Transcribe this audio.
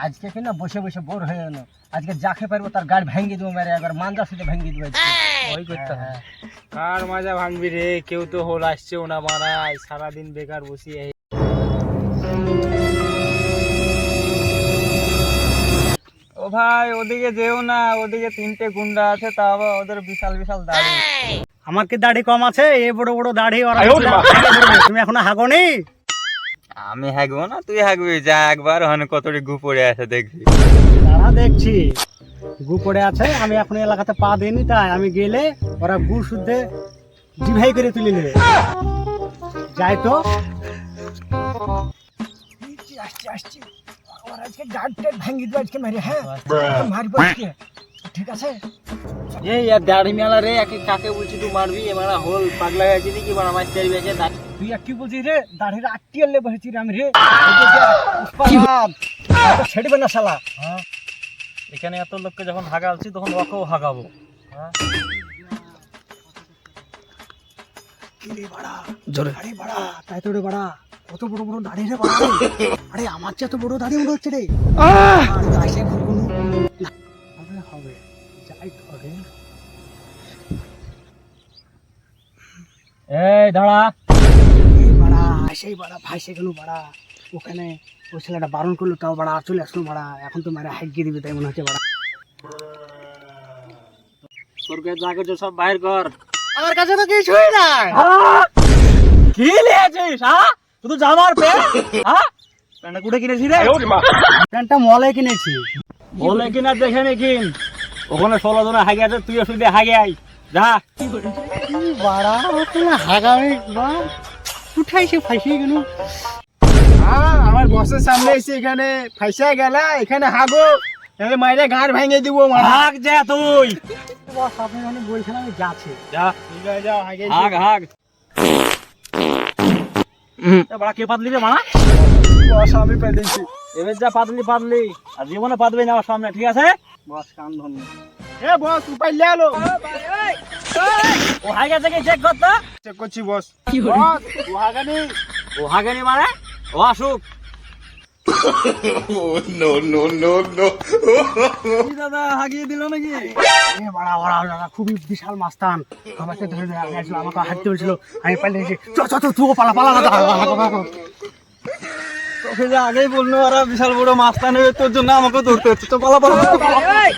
আজকে কি না বসে বসে বোর হয়ে গেল, আজকে যাকে পারবো তার গাড়ি ভেঙে দেবো, মেরে একবার মাঞ্জা শুধু ভেঙে দেবো। ওই করতে হবে। কার মাজা ভাঙবি রে, কেউ তো হোল আসছেও না মারাই, সারাদিন বেকার বসিয়ে। ও ভাই ওদিকে যেও না, ওদিকে 3টে গুন্ডা আছে, তা আবার ওদের বিশাল বিশাল দাড়ি। আমার কি দাড়ি কম আছে? এই বড় বড় দাড়ি ওরা। তুমি এখনো হাগোনি? আমি হাগবো না, তুই হাগবি যা, একবার ওখানে কতটি গু পড়ে আছে দেখবি। তারা দেখছি গু পড়ে আছে, আমি এখন এলাকাতে পা দিইনি, তাই আমি গেলে ওরা গু শুদ্ধে জিভাই করে তুলে নেবে। যাই তো আসছি আসছি, আমার আজকে গাড়িটা ভেঙে দেবো আজকে মেরে। হ্যাঁ মারবো আজকে, ঠিক আছে? এই আর দাড়ি মেলা রে, একে কাকে বলছি তুই মারবি? এমারা হোল পাগলা গেছে নাকি? এবার আমার চারি বেঁচে দাঁড়ি। তুই আর কি বলছিস রে? দাড়ির আটটি এলে বসেছি রে আমি রে। ছেড়বে না শালা। হ্যাঁ এখানে এত লোককে যখন হাগালছি তখন ওকেও হাগাবো। জোরে আরে বাড়া, তাই তো রে বাড়া, কত বড় বড় দাড়ি রে বাড়া। আরে আমার চেয়ে এত বড় দাড়ি মনে হচ্ছে রে। আরে হবে হবে, যাই হবে। এই দাঁড়া, এই বাড়া সেই বাড়া ভাইসে গেল বাড়া। ওখানে ওই ছেলেটা বারণ করলো, তাও বাড়া চলে আসলো বাড়া। এখন তো মারা হাইগিয়ে দিবে তাই মনে হচ্ছে বাড়া। তোর কাছে যা কিছু সব বাইর কর। আমার কাছে তো কিছুই নাই। কি লিয়েছিস? হ্যাঁ শুধু জামার প্যান্ট? হ্যাঁ প্যান্টটা কুটে কিনেছি রে? প্যান্টটা মলে কিনেছি। বলে কিনা দেখে নি কিন। ওখানে 16 জনে হাগে আছে, তুইও শুধু হাগে আই যা। বাড়া ওখানে হাগামে বা উঠাইছে ফাইসে গেল। আমার বসের সামনে এসে এখানে ফাইসা গেলা, এখানে হাগো তাহলে মাইরে গাড় ভেঙে দিব। হাগ যা তুই, বস আপনি মানে বলছেন আমি যাচ্ছি। যা যা হাগ হাগ। বড়া কে পাতলি রে মানা? বস আমি পেয়েছি। এবার যা পাতলি পাতলি, আর জীবনে পাতবি না আমার সামনে, ঠিক আছে? বস কান ধন। এ বস উপায় লেলো। ও হাগে থেকে চেক কর তো। চেক করছি বস। বস ও হাগানি, ও হাগানি মানে ও আসুক। কি দাদা হাগিয়ে দিল নাকি? এ বাড়া ওরা ওরা খুবই বিশাল মাস্তান, আমাকে ধরে আসলো, আমাকে হাঁটতে হয়েছিল, আমি পালিয়ে এসে তুই পালা পালা না। তোকে যে আগেই বললো ওরা বিশাল বড় মাস্তান হয়ে, তোর জন্য আমাকে ধরতে হচ্ছে। তো পালা পালা।